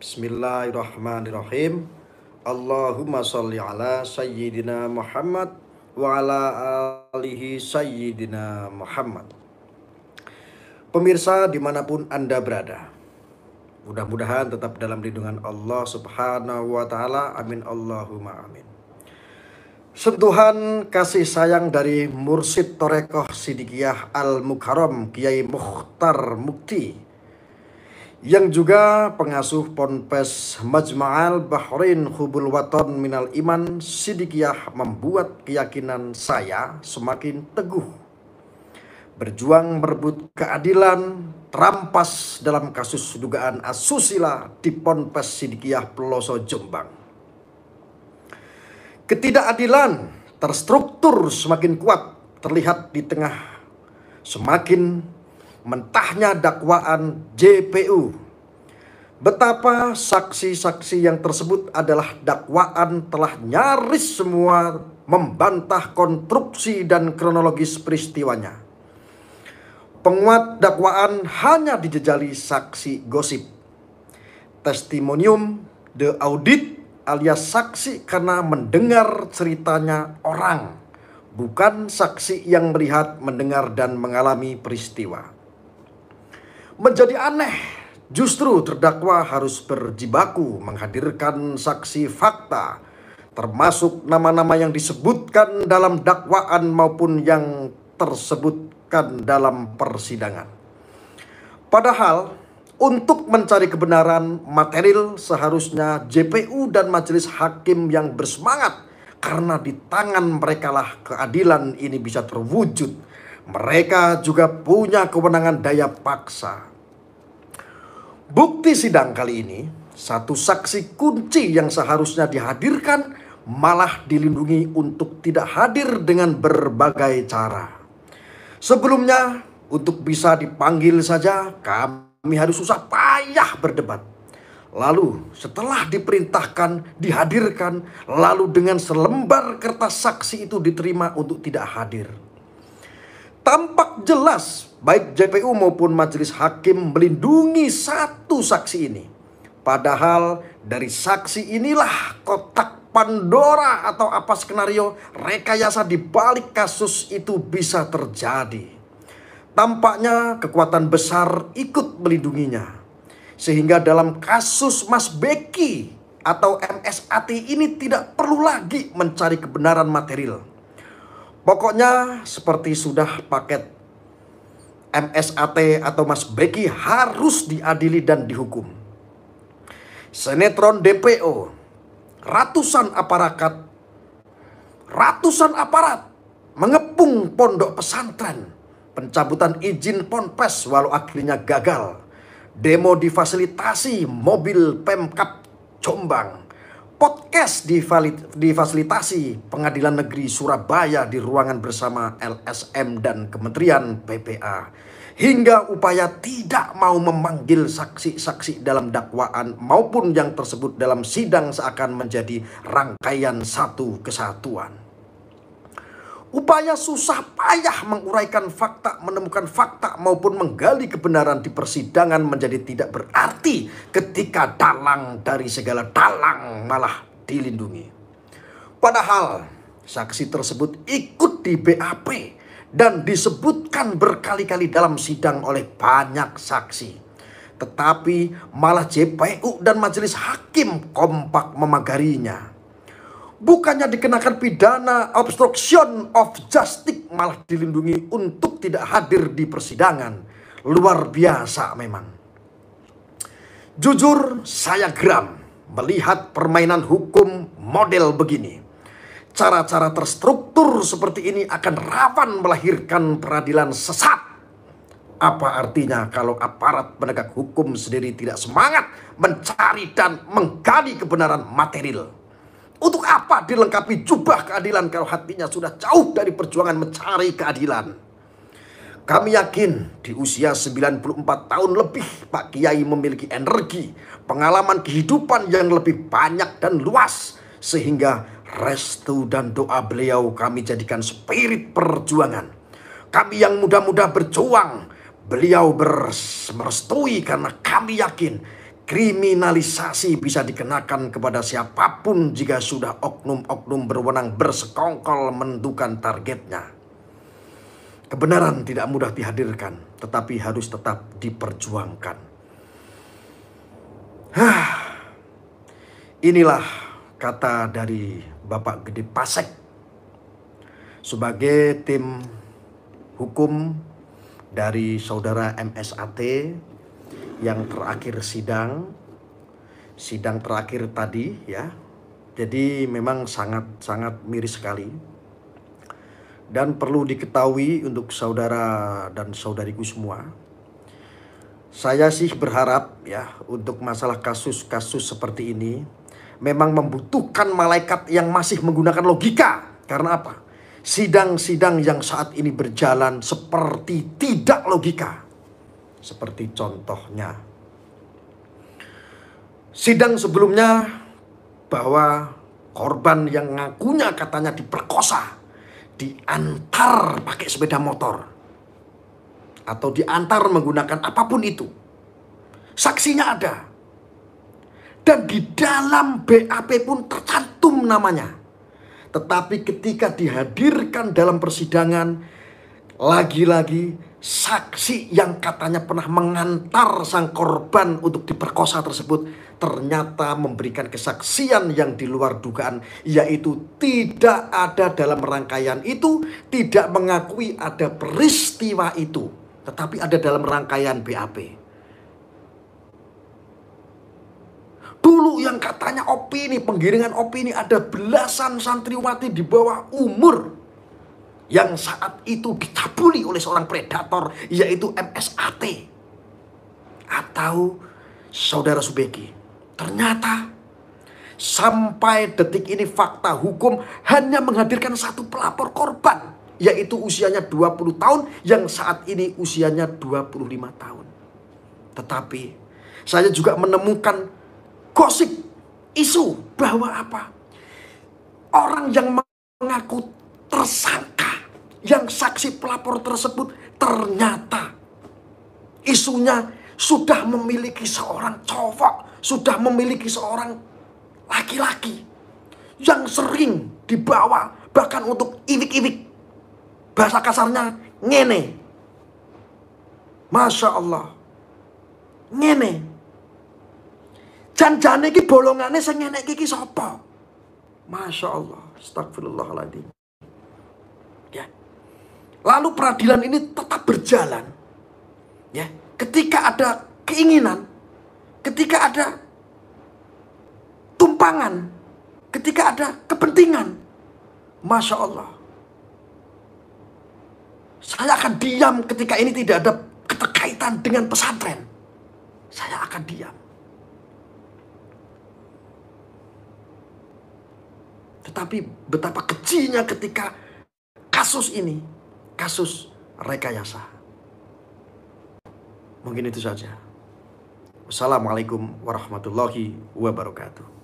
Bismillahirrahmanirrahim. Allahumma sholli ala sayyidina Muhammad wa ala alihi sayyidina Muhammad. Pemirsa dimanapun Anda berada, mudah-mudahan tetap dalam lindungan Allah subhanahu wa ta'ala. Amin Allahumma amin. Sentuhan kasih sayang dari Mursyid Thoreqoh Sidikiyah Al-Mukarram Kiai Mukhtar Mukti, yang juga pengasuh Ponpes Majma'al Bahrain Hubul Waton Minal Iman Sidikiyah, membuat keyakinan saya semakin teguh. Berjuang merebut keadilan terampas dalam kasus dugaan asusila di Ponpes Sidikiyah Peloso Jombang. Ketidakadilan terstruktur semakin kuat terlihat di tengah semakin mentahnya dakwaan JPU. Betapa saksi-saksi yang tersebut adalah dakwaan telah nyaris semua membantah konstruksi dan kronologis peristiwanya. Penguat dakwaan hanya dijejali saksi gosip, testimonium de audit alias saksi karena mendengar ceritanya orang, bukan saksi yang melihat, mendengar, dan mengalami peristiwa. Menjadi aneh, justru terdakwa harus berjibaku menghadirkan saksi fakta, termasuk nama-nama yang disebutkan dalam dakwaan maupun yang tersebutkan dalam persidangan. Padahal untuk mencari kebenaran material seharusnya JPU dan majelis hakim yang bersemangat, karena di tangan merekalah keadilan ini bisa terwujud. Mereka juga punya kewenangan daya paksa. Bukti sidang kali ini, satu saksi kunci yang seharusnya dihadirkan malah dilindungi untuk tidak hadir dengan berbagai cara. Sebelumnya, untuk bisa dipanggil saja kami harus susah payah berdebat. Lalu setelah diperintahkan dihadirkan, lalu dengan selembar kertas saksi itu diterima untuk tidak hadir. Tampak jelas baik JPU maupun majelis hakim melindungi satu saksi ini. Padahal dari saksi inilah kotak Pandora atau apa skenario rekayasa di balik kasus itu bisa terjadi. Tampaknya kekuatan besar ikut melindunginya. Sehingga dalam kasus Mas Beki atau MSAT ini tidak perlu lagi mencari kebenaran material. Pokoknya seperti sudah paket, MSAT atau Mas Beki harus diadili dan dihukum. Sinetron DPO, ratusan aparat mengepung pondok pesantren, pencabutan izin ponpes walau akhirnya gagal, demo difasilitasi mobil Pemkab Jombang, podcast difasilitasi Pengadilan Negeri Surabaya di ruangan bersama LSM dan Kementerian PPA, hingga upaya tidak mau memanggil saksi-saksi dalam dakwaan maupun yang tersebut dalam sidang seakan menjadi rangkaian satu kesatuan. Upaya susah payah menguraikan fakta, menemukan fakta maupun menggali kebenaran di persidangan menjadi tidak berarti ketika dalang dari segala dalang malah dilindungi. Padahal saksi tersebut ikut di BAP dan disebutkan berkali-kali dalam sidang oleh banyak saksi. Tetapi malah JPU dan majelis hakim kompak memagarinya. Bukannya dikenakan pidana obstruction of justice, malah dilindungi untuk tidak hadir di persidangan. Luar biasa memang. Jujur saya geram melihat permainan hukum model begini. Cara-cara terstruktur seperti ini akan rawan melahirkan peradilan sesat. Apa artinya kalau aparat penegak hukum sendiri tidak semangat mencari dan menggali kebenaran material? Untuk apa dilengkapi jubah keadilan kalau hatinya sudah jauh dari perjuangan mencari keadilan? Kami yakin di usia 94 tahun lebih Pak Kiai memiliki energi, pengalaman kehidupan yang lebih banyak dan luas. Sehingga restu dan doa beliau kami jadikan spirit perjuangan. Kami yang muda-muda berjuang, beliau merestui karena kami yakin Kriminalisasi bisa dikenakan kepada siapapun jika sudah oknum-oknum berwenang bersekongkol menentukan targetnya. Kebenaran tidak mudah dihadirkan, tetapi harus tetap diperjuangkan. Inilah kata dari Bapak Gede Pasek sebagai tim hukum dari saudara MSAT yang terakhir sidang terakhir tadi ya. Jadi memang sangat miris sekali. Dan perlu diketahui untuk saudara dan saudariku semua, saya sih berharap ya untuk masalah kasus-kasus seperti ini memang membutuhkan malaikat yang masih menggunakan logika. Karena apa? Sidang-sidang yang saat ini berjalan seperti tidak logika. Seperti contohnya sidang sebelumnya bahwa korban yang ngakunya katanya diperkosa diantar pakai sepeda motor atau diantar menggunakan apapun itu. Saksinya ada. Dan di dalam BAP pun tercantum namanya. Tetapi ketika dihadirkan dalam persidangan, lagi-lagi saksi yang katanya pernah mengantar sang korban untuk diperkosa tersebut ternyata memberikan kesaksian yang di luar dugaan, yaitu tidak ada dalam rangkaian itu, tidak mengakui ada peristiwa itu, tetapi ada dalam rangkaian BAP. Dulu yang katanya opini, penggiringan opini, ada belasan santriwati di bawah umur yang saat itu dicabuli oleh seorang predator, yaitu MSAT atau saudara Subeki. Ternyata sampai detik ini fakta hukum hanya menghadirkan satu pelapor korban, yaitu usianya 20 tahun yang saat ini usianya 25 tahun. Tetapi saya juga menemukan gosip, isu bahwa apa? Orang yang mengaku tersangka, yang saksi pelapor tersebut ternyata isunya sudah memiliki seorang cowok, sudah memiliki seorang laki-laki yang sering dibawa bahkan untuk iwik-iwik. Bahasa kasarnya ngene. Masya Allah. Ngene. Jan-jane iki bolongane sing ngene iki sapa? Masya Allah. Astagfirullahaladzim. Ya. Lalu peradilan ini tetap berjalan. Ya, ketika ada keinginan, ketika ada tumpangan, ketika ada kepentingan, Masya Allah, saya akan diam ketika ini tidak ada keterkaitan dengan pesantren. Saya akan diam. Tetapi betapa kecilnya ketika kasus ini, kasus rekayasa. Mungkin itu saja. Wassalamualaikum warahmatullahi wabarakatuh.